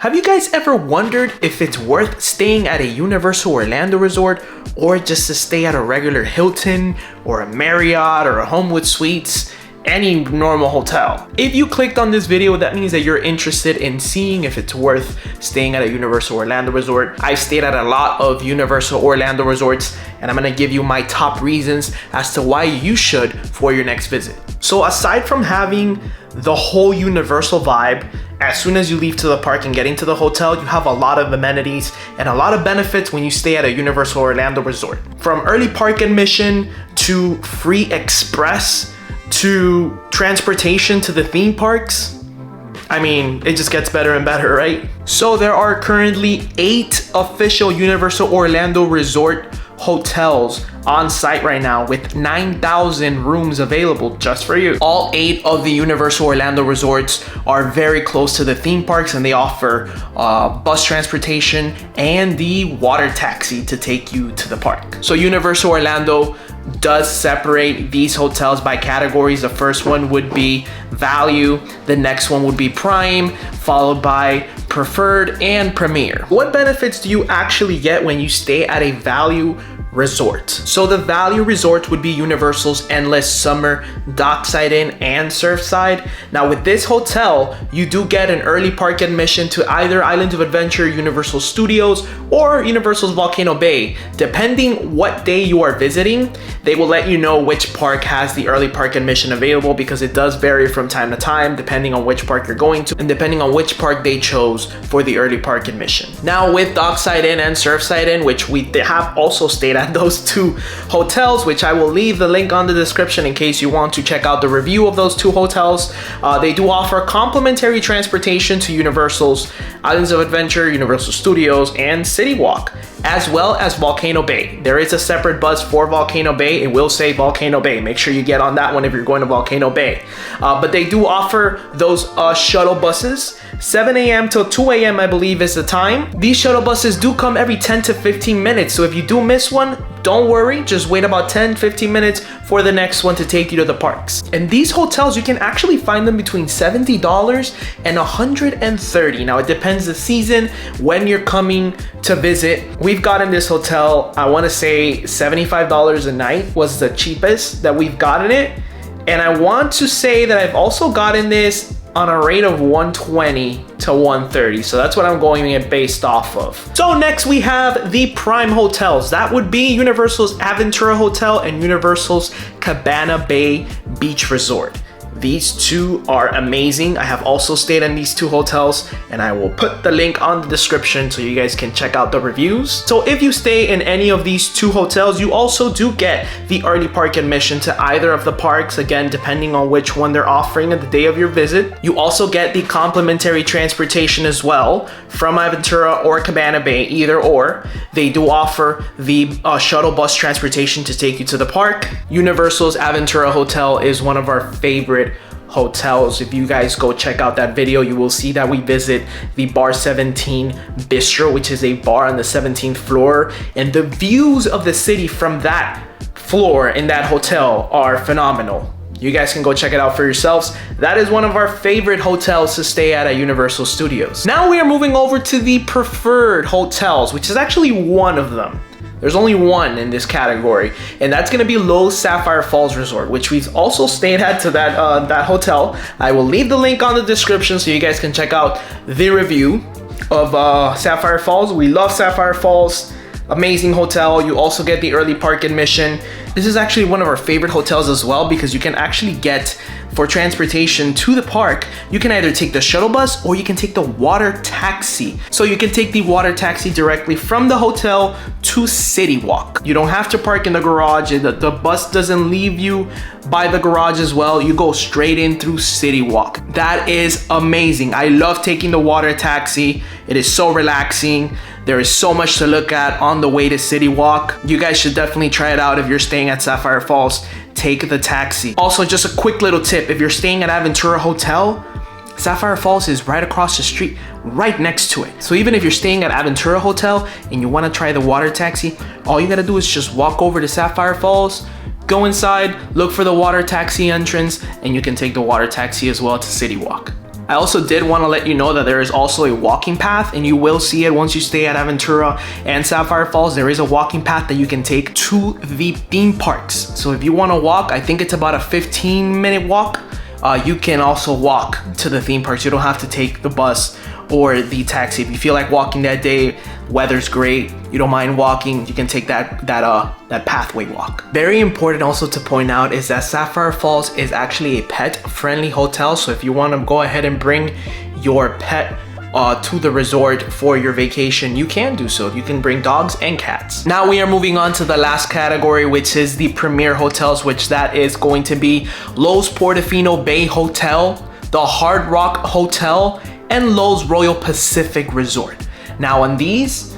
Have you guys ever wondered if it's worth staying at a Universal Orlando resort or just to stay at a regular Hilton or a Marriott or a Homewood Suites? Any normal hotel. If you clicked on this video, that means that you're interested in seeing if it's worth staying at a Universal Orlando resort. I've stayed at a lot of Universal Orlando resorts, and I'm gonna give you my top reasons as to why you should for your next visit. So aside from having the whole Universal vibe, as soon as you leave to the park and get into the hotel, you have a lot of amenities and a lot of benefits when you stay at a Universal Orlando resort. From early park admission to free express to transportation to the theme parks. I mean, it just gets better and better, right? So there are currently 8 official Universal Orlando Resort hotels on site right now with 9,000 rooms available just for you. All 8 of the Universal Orlando resorts are very close to the theme parks, and they offer bus transportation and the water taxi to take you to the park. So Universal Orlando does separate these hotels by categories. The first one would be value, the next one would be prime, followed by preferred and premier. What benefits do you actually get when you stay at a value resort? So the value resort would be Universal's Endless Summer, Dockside Inn, and Surfside. Now with this hotel, you do get an early park admission to either Islands of Adventure, Universal Studios, or Universal's Volcano Bay. Depending what day you are visiting, they will let you know which park has the early park admission available, because it does vary from time to time depending on which park you're going to and depending on which park they chose for the early park admission. Now with Dockside Inn and Surfside Inn, which we have also stayed at those 2 hotels, which I will leave the link on the description in case you want to check out the review of those 2 hotels. They do offer complimentary transportation to Universal's Islands of Adventure, Universal Studios, and City Walk, as well as Volcano Bay. There is a separate bus for Volcano Bay. It will say Volcano Bay. Make sure you get on that one if you're going to Volcano Bay. But they do offer those shuttle buses. 7 a.m. till 2 a.m. I believe is the time. These shuttle buses do come every 10 to 15 minutes. So if you do miss one, don't worry, just wait about 10-15 minutes for the next one to take you to the parks. And these hotels, you can actually find them between $70 and $130. Now it depends the season when you're coming to visit. We've gotten this hotel, I want to say $75 a night was the cheapest that we've gotten it. And I want to say that I've also gotten this on a rate of $120 to $130. So that's what I'm going it based off of. So next we have the prime hotels. That would be Universal's Aventura Hotel and Universal's Cabana Bay Beach Resort. These 2 are amazing. I have also stayed in these 2 hotels, and I will put the link on the description so you guys can check out the reviews. So if you stay in any of these 2 hotels, you also do get the early park admission to either of the parks, again, depending on which one they're offering at the day of your visit. You also get the complimentary transportation as well from Aventura or Cabana Bay, either or. They do offer the shuttle bus transportation to take you to the park. Universal's Aventura Hotel is one of our favorite hotels. If you guys go check out that video, you will see that we visit the Bar 17 Bistro, which is a bar on the 17th floor, and the views of the city from that floor in that hotel are phenomenal. You guys can go check it out for yourselves. That is one of our favorite hotels to stay at Universal Studios. Now we are moving over to the preferred hotels, which is actually one of them. There's only one in this category, and that's gonna be Lowe's Sapphire Falls Resort, which we've also stayed at to that hotel. I will leave the link on the description so you guys can check out the review of Sapphire Falls. We love Sapphire Falls. Amazing hotel. You also get the early park admission. This is actually one of our favorite hotels as well, because you can actually get, for transportation to the park, you can either take the shuttle bus or you can take the water taxi. So you can take the water taxi directly from the hotel to City Walk. You don't have to park in the garage. The bus doesn't leave you by the garage as well. You go straight in through City Walk. That is amazing. I love taking the water taxi. It is so relaxing. There is so much to look at on the way to City Walk. You guys should definitely try it out if you're staying at Sapphire Falls. Take the taxi. Also, just a quick little tip. If you're staying at Aventura Hotel, Sapphire Falls is right across the street, right next to it. So even if you're staying at Aventura Hotel and you want to try the water taxi, all you gotta do is just walk over to Sapphire Falls, go inside, look for the water taxi entrance, and you can take the water taxi as well to City Walk. I also did want to let you know that there is also a walking path, and you will see it once you stay at Aventura and Sapphire Falls. There is a walking path that you can take to the theme parks. So if you want to walk, I think it's about a 15-minute walk. You can also walk to the theme parks. You don't have to take the bus or the taxi. If you feel like walking that day, weather's great, you don't mind walking, you can take that pathway walk. Very important also to point out is that Sapphire Falls is actually a pet-friendly hotel. So if you want to go ahead and bring your pet to the resort for your vacation, you can do so. You can bring dogs and cats. Now we are moving on to the last category, which is the premier hotels, which that is going to be Lowe's Portofino Bay Hotel, the Hard Rock Hotel, and Lowe's Royal Pacific Resort. Now on these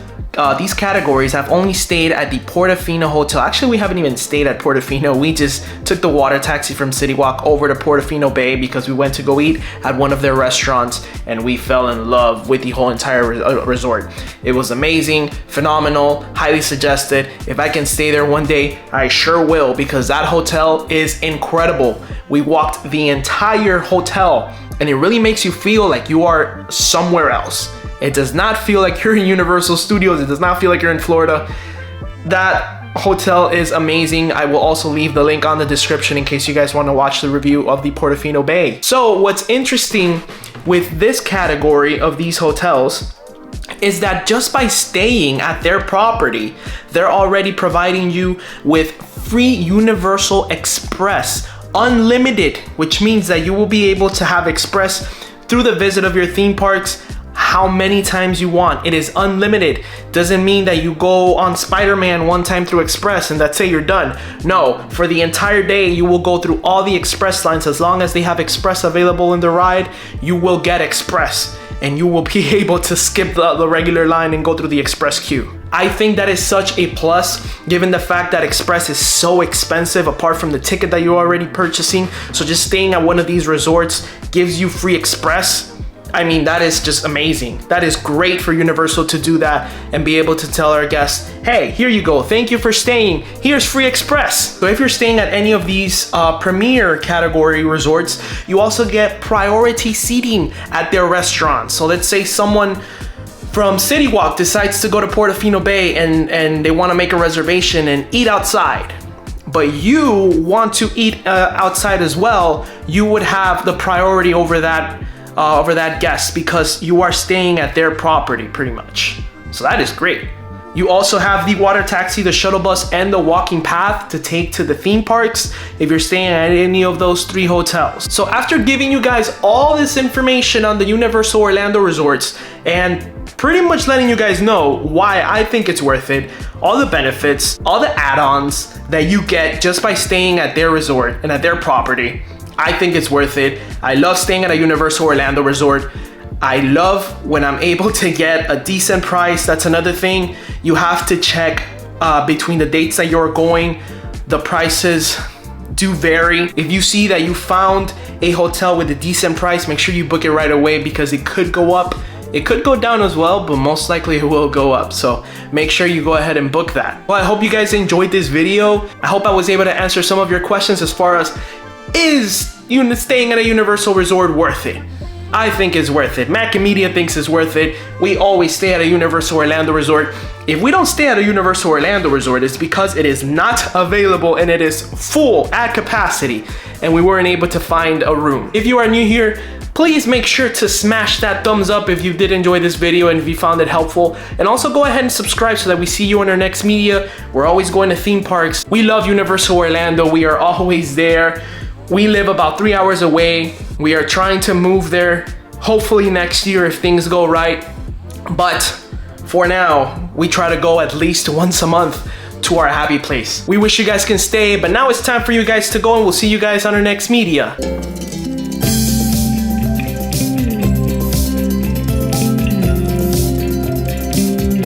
categories, I've only stayed at the Portofino Hotel. Actually, we haven't even stayed at Portofino. We just took the water taxi from City Walk over to Portofino Bay because we went to go eat at one of their restaurants, and we fell in love with the whole entire resort. It was amazing, phenomenal, highly suggested. If I can stay there one day, I sure will, because that hotel is incredible. We walked the entire hotel, and it really makes you feel like you are somewhere else. It does not feel like you're in Universal Studios. It does not feel like you're in Florida. That hotel is amazing. I will also leave the link on the description in case you guys want to watch the review of the Portofino Bay. So what's interesting with this category of these hotels is that just by staying at their property, they're already providing you with free Universal Express Unlimited, which means that you will be able to have Express through the visit of your theme parks how many times you want. It is unlimited. Doesn't mean that you go on Spider-Man one time through Express and that's it, you're done. No, for the entire day, you will go through all the Express lines. As long as they have Express available in the ride, you will get Express, and you will be able to skip the regular line and go through the Express queue. I think that is such a plus, given the fact that Express is so expensive apart from the ticket that you're already purchasing. So just staying at one of these resorts gives you free Express. I mean, that is just amazing. That is great for Universal to do that and be able to tell our guests, hey, here you go. Thank you for staying. Here's free Express. So if you're staying at any of these premier category resorts, you also get priority seating at their restaurants. So let's say someone from City Walk decides to go to Portofino Bay and they want to make a reservation and eat outside, but you want to eat outside as well, you would have the priority over that guest because you are staying at their property pretty much. So that is great. You also have the water taxi, the shuttle bus, and the walking path to take to the theme parks if you're staying at any of those 3 hotels. So after giving you guys all this information on the Universal Orlando resorts and pretty much letting you guys know why I think it's worth it, all the benefits, all the add-ons that you get just by staying at their resort and at their property, I think it's worth it. I love staying at a Universal Orlando resort. I love when I'm able to get a decent price. That's another thing. You have to check between the dates that you're going. The prices do vary. If you see that you found a hotel with a decent price, make sure you book it right away because it could go up. It could go down as well, but most likely it will go up. So make sure you go ahead and book that. Well, I hope you guys enjoyed this video. I hope I was able to answer some of your questions as far as, is staying at a Universal resort worth it? I think it's worth it. Mac and Media thinks it's worth it. We always stay at a Universal Orlando resort. If we don't stay at a Universal Orlando resort, it's because it is not available and it is full at capacity and we weren't able to find a room. If you are new here, please make sure to smash that thumbs up if you did enjoy this video and if you found it helpful. And also go ahead and subscribe so that we see you on our next media. We're always going to theme parks. We love Universal Orlando. We are always there. We live about 3 hours away. We are trying to move there, hopefully next year if things go right. But for now, we try to go at least once a month to our happy place. We wish you guys can stay, but now it's time for you guys to go and we'll see you guys on our next media.